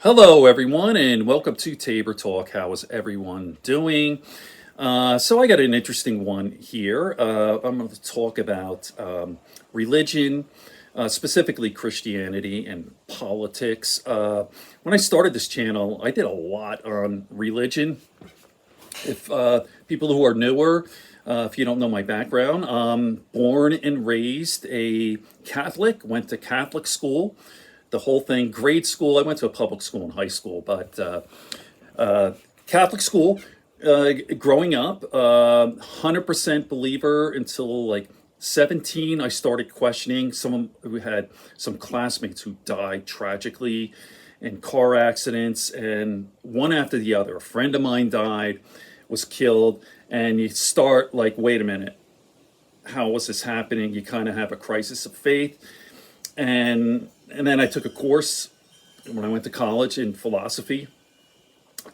Hello, everyone, and welcome to Tabor Talk. How is everyone doing? So, I got an interesting one here. I'm going to talk about religion, specifically Christianity and politics. When I started this channel, I did a lot on religion. If people who are newer, if you don't know my background, born and raised a Catholic, went to Catholic school, the whole thing, grade school. I went to a public school in high school, but Catholic school. Growing up, 100% believer until like 17. I started questioning. We had some classmates who died tragically in car accidents, and one after the other. A friend of mine died, was killed, and you start like, wait a minute, how was this happening? You kind of have a crisis of faith, and then I took a course when I went to college in philosophy,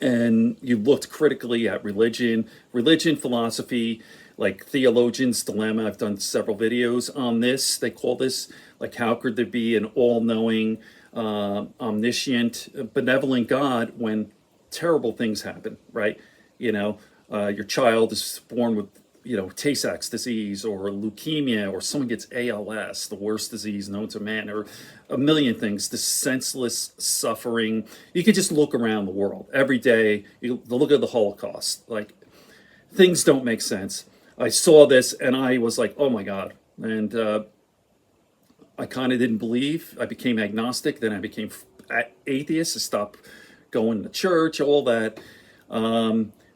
and you looked critically at religion, philosophy, like theologians' dilemma. I've done several videos on this. They call this like, how could there be an all-knowing, omniscient, benevolent God when terrible things happen, right? You know, your child is born with, Tay-Sachs disease or leukemia, or someone gets ALS, the worst disease known to man, or a million things, this senseless suffering. You could just look around the world every day. You look at the Holocaust, like, things don't make sense. I saw this and I was like, oh my God. And I kind of didn't believe. I became agnostic. Then I became atheist. I stopped going to church, all that.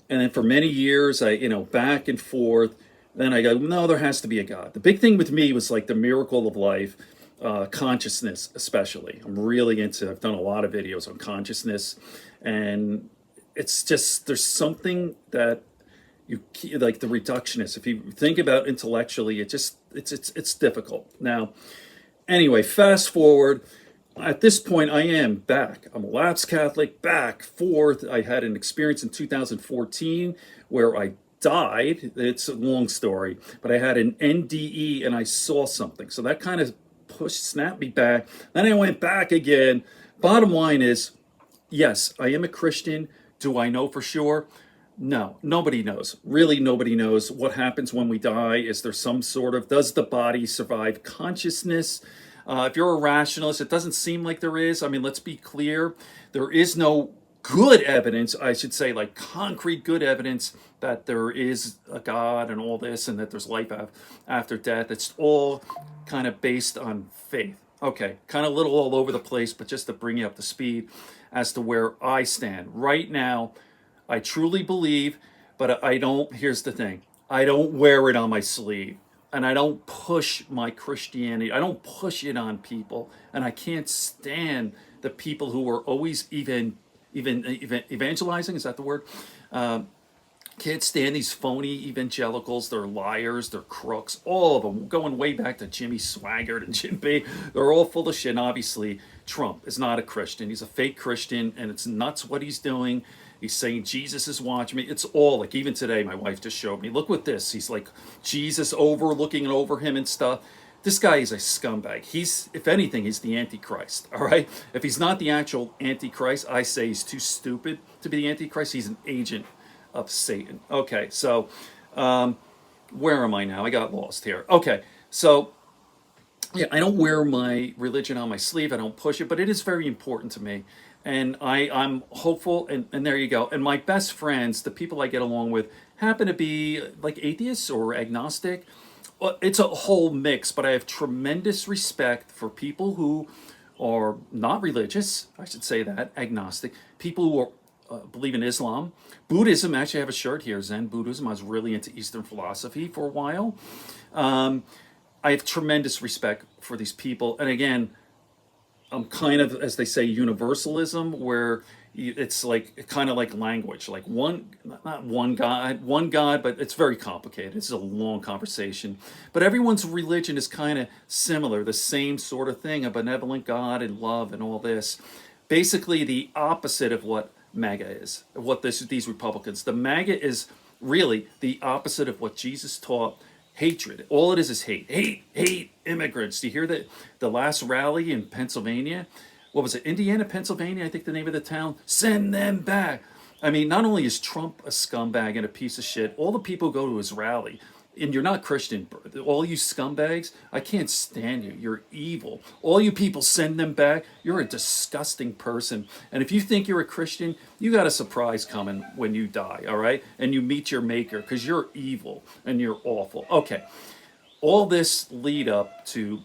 And then for many years, back and forth. Then I go, no, there has to be a God. The big thing with me was like the miracle of life, consciousness, especially. I've done a lot of videos on consciousness. And it's just, there's something that like the reductionist. If you think about intellectually, it's difficult. Now, anyway, fast forward. At this point, I am back. I'm a lapsed Catholic, back, forth. I had an experience in 2014 where I died. It's a long story, but I had an NDE and I saw something. So that kind of snapped me back. Then I went back again. Bottom line is, yes, I am a Christian. Do I know for sure? No, nobody knows. Really, nobody knows what happens when we die. Is there some sort of, does the body survive consciousness? If you're a rationalist, it doesn't seem like there is. I mean, let's be clear. There is no good evidence, I should say, like concrete good evidence that there is a God and all this, and that there's life after death. It's all kind of based on faith. Okay, kind of a little all over the place, but just to bring you up to speed as to where I stand. Right now, I truly believe, but I don't, here's the thing, I don't wear it on my sleeve. And I don't push my Christianity. I don't push it on people. And I can't stand the people who are always evangelizing. Is that the word? Can't stand these phony evangelicals. They're liars. They're crooks. All of them, going way back to Jimmy Swaggart and Jim B. They're all full of shit. And obviously, Trump is not a Christian. He's a fake Christian, and it's nuts what he's doing. He's saying Jesus is watching me. It's all like, even today, my wife just showed me, look what this. He's like Jesus looking over him and stuff. This guy is a scumbag. He's, if anything, he's the Antichrist. All right. If he's not the actual Antichrist, I say he's too stupid to be the Antichrist. He's an agent of Satan. Okay. So, where am I now? I got lost here. Okay. So, yeah, I don't wear my religion on my sleeve. I don't push it, but it is very important to me. And I'm hopeful, and there you go. And my best friends, the people I get along with, happen to be like atheists or agnostic. Well, it's a whole mix, but I have tremendous respect for people who are not religious, I should say that, agnostic, people who are, believe in Islam, Buddhism. Actually, I have a shirt here, Zen Buddhism. I was really into Eastern philosophy for a while. I have tremendous respect for these people. And again, I'm kind of, as they say, universalism, where it's like kind of like language, like not one God, but it's very complicated. It's a long conversation. But everyone's religion is kind of similar, the same sort of thing, a benevolent God and love and all this. Basically, the opposite of what MAGA is, what these Republicans. The MAGA is really the opposite of what Jesus taught. Hatred. All it is hate. Hate immigrants. Do you hear that? The last rally in Pennsylvania, what was it, Indiana, Pennsylvania, I think the name of the town. Send them back. I mean, not only is Trump a scumbag and a piece of shit, all the people who go to his rally, and you're not Christian, all you scumbags, I can't stand you. You're evil. All you people, send them back. You're a disgusting person. And if you think you're a Christian, you got a surprise coming when you die, all right? And you meet your maker, because you're evil and you're awful. Okay, all this lead up to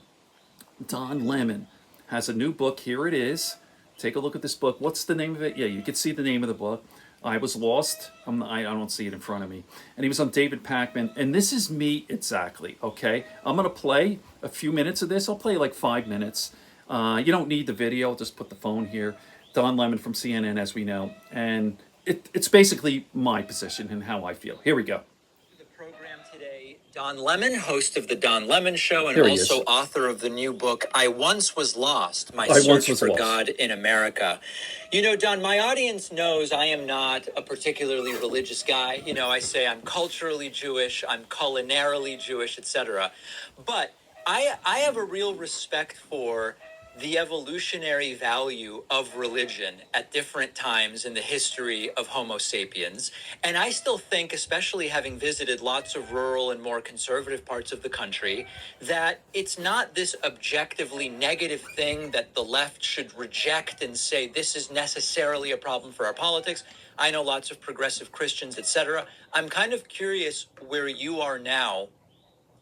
Don Lemon has a new book. Here it is. Take a look at this book. What's the name of it? Yeah, you can see the name of the book. I Was Lost. I don't see it in front of me. And he was on David Pakman. And this is me exactly, okay? I'm going to play a few minutes of this. I'll play like 5 minutes. You don't need the video. I'll just put the phone here. Don Lemon from CNN, as we know. And it's basically my position and how I feel. Here we go. The program today, Don Lemon, host of the Don Lemon Show, and Here he also is. author of the new book, I Once Was Lost, My I Once Search Was for Lost. God in America. You know, Don, my audience knows I am not a particularly religious guy. You know, I say I'm culturally Jewish, I'm culinarily Jewish, etc. But I have a real respect for the evolutionary value of religion at different times in the history of Homo sapiens. And I still think, especially having visited lots of rural and more conservative parts of the country, that it's not this objectively negative thing that the left should reject and say this is necessarily a problem for our politics. I know lots of progressive Christians, etc. I'm kind of curious where you are now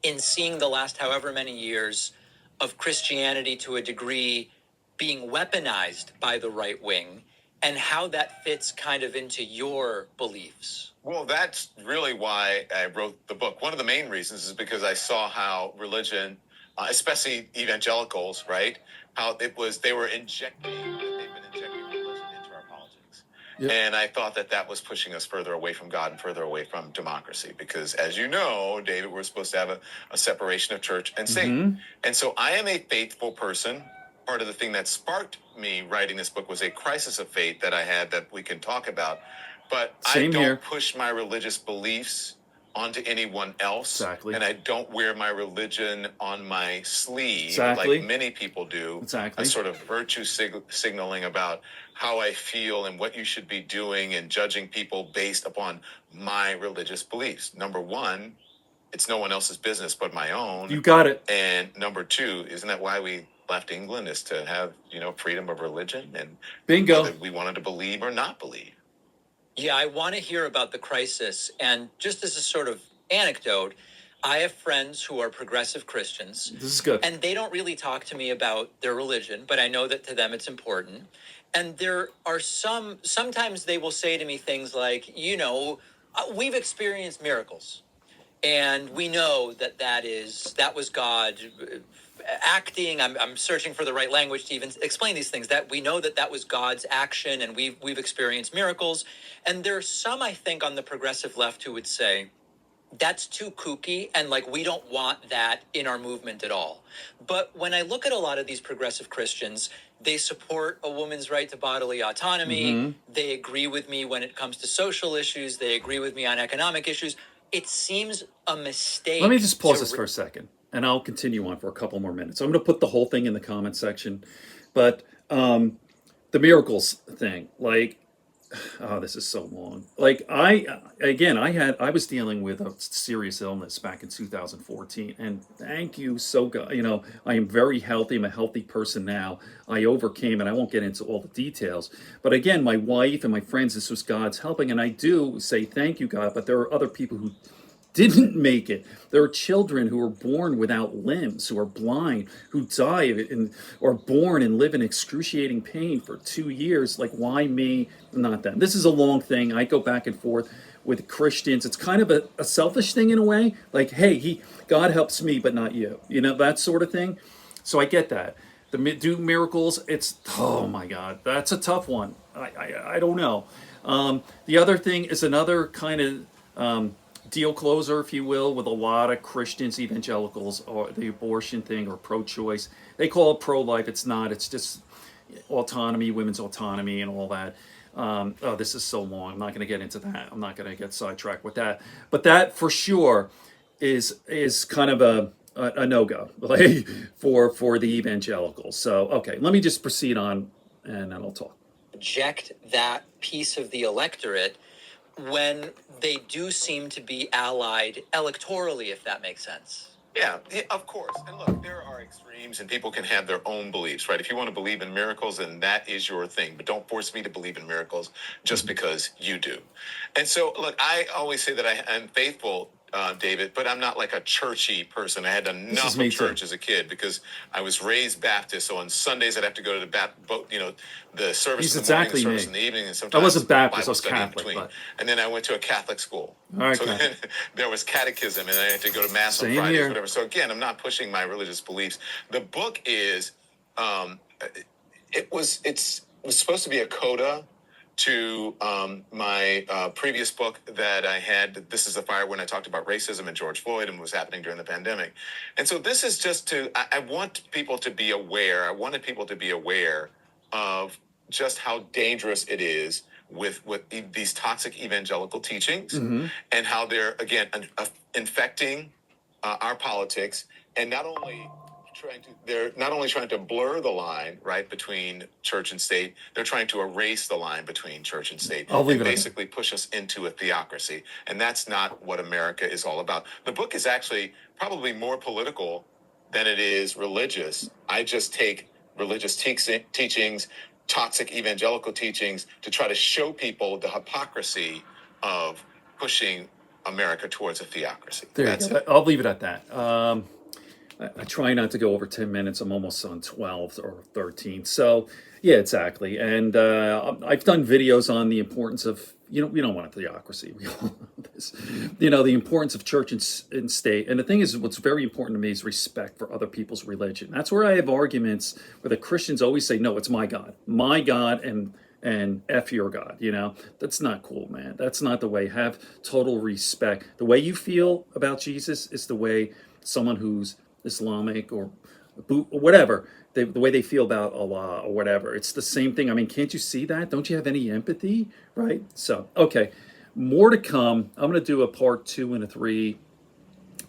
in seeing the last however many years of Christianity to a degree being weaponized by the right wing, and how that fits kind of into your beliefs. Well, that's really why I wrote the book. One of the main reasons is because I saw how religion, especially evangelicals, right, how they were injecting, they've been injecting religion into our politics. Yep. And I thought that was pushing us further away from God and further away from democracy. Because as you know, David, we're supposed to have a separation of church and state. Mm-hmm. And so I am a faithful person. Part of the thing that sparked me writing this book was a crisis of faith that I had that we can talk about. But I don't push my religious beliefs onto anyone else. Exactly. And I don't wear my religion on my sleeve like many people do. Exactly. A sort of virtue signaling about how I feel and what you should be doing and judging people based upon my religious beliefs. Number one, it's no one else's business but my own. You got it. And number two, isn't that why we left England, is to have, freedom of religion and bingo, whether we wanted to believe or not believe. Yeah, I want to hear about the crisis. And just as a sort of anecdote, I have friends who are progressive Christians. This is good. And they don't really talk to me about their religion, but I know that to them it's important. And there are sometimes they will say to me things like, we've experienced miracles. And we know that was God acting. I'm searching for the right language to even explain these things. That we know that was God's action, and we've experienced miracles. And there's some, I think, on the progressive left who would say that's too kooky, and we don't want that in our movement at all. But when I look at a lot of these progressive Christians, they support a woman's right to bodily autonomy. Mm-hmm. They agree with me when it comes to social issues. They agree with me on economic issues. It seems a mistake. Let me just pause this for a second, and I'll continue on for a couple more minutes. I'm going to put the whole thing in the comment section. But the miracles thing, this is so long. I was dealing with a serious illness back in 2014, and thank you so God. I am very healthy. I'm a healthy person now. I overcame, and I won't get into all the details. But again, my wife and my friends, this was God's helping, and I do say thank you, God. But there are other people who didn't make it. There are children who are born without limbs, who are blind, who die or born and live in excruciating pain for 2 years. Why me, not them? This is a long thing. I go back and forth with Christians. It's kind of a selfish thing in a way. Hey, God helps me, but not you. That sort of thing. So I get that. Do miracles, oh my God, that's a tough one. I don't know. The other thing is another kind of deal closer, if you will, with a lot of Christians, evangelicals, or the abortion thing or pro-choice. They call it pro-life. It's not. It's just autonomy, women's autonomy, and all that. This is so long. I'm not going to get into that. I'm not going to get sidetracked with that. But that for sure is kind of a no-go for the evangelicals. So okay, let me just proceed on and then I'll talk. Reject that piece of the electorate when they do seem to be allied electorally, if that makes sense. Yeah, of course. And look, there are extremes and people can have their own beliefs, right? If you want to believe in miracles, then that is your thing. But don't force me to believe in miracles just because you do. And so, look, I always say that I'm faithful, David, but I'm not like a churchy person. I had enough of church as a kid because I was raised Baptist. So on Sundays, I'd have to go to the service He's in the morning, the exactly service me. in the evening, and I sometimes wasn't Baptist, I Bible was study in Catholic, between. but And then I went to a Catholic school. all right, So Catholic. then there was catechism, and I had to go to mass on Same Fridays, here. whatever. So again, I'm not pushing my religious beliefs. The book is, it was supposed to be a coda to my previous book that I had. This is the Fire, when I talked about racism and George Floyd and what was happening during the pandemic. And so this is just I want people to be aware. I wanted people to be aware of just how dangerous it is with these toxic evangelical teachings, and how they're again infecting our politics, and they're not only trying to blur the line, right, between church and state, they're trying to erase the line between church and state, I'll leave and it at basically push us into a theocracy. And that's not what America is all about. The book is actually probably more political than it is religious. I just take religious teachings, toxic evangelical teachings, to try to show people the hypocrisy of pushing America towards a theocracy. There That's you go. it. I'll leave it at that. I try not to go over 10 minutes. I'm almost on 12 or 13. So, yeah, exactly. And I've done videos on the importance of, we don't want a theocracy. We all know this. The importance of church and state. And the thing is, what's very important to me is respect for other people's religion. That's where I have arguments where the Christians always say, no, it's my God, and F your God, That's not cool, man. That's not the way. Have total respect. The way you feel about Jesus is the way someone who's Islamic or whatever, the way they feel about Allah or whatever. It's the same thing. I mean, can't you see that? Don't you have any empathy? Right? So, okay. More to come. I'm going to do a part 2 and a 3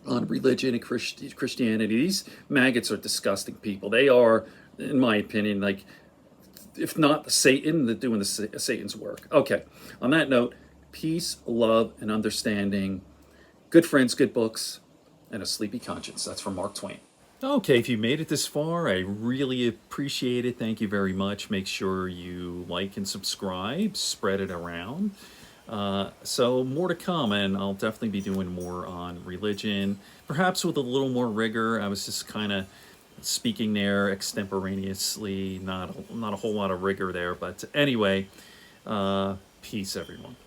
on religion and Christianity. These maggots are disgusting people. They are, in my opinion, like, if not Satan, they're doing Satan's work. Okay. On that note, peace, love, and understanding. Good friends, good books, and a sleepy conscience. That's from Mark Twain. Okay, if you made it this far, I really appreciate it. Thank you very much. Make sure you like and subscribe, spread it around. So more to come, and I'll definitely be doing more on religion, perhaps with a little more rigor. I was just kind of speaking there extemporaneously, not a whole lot of rigor there. But anyway, peace, everyone.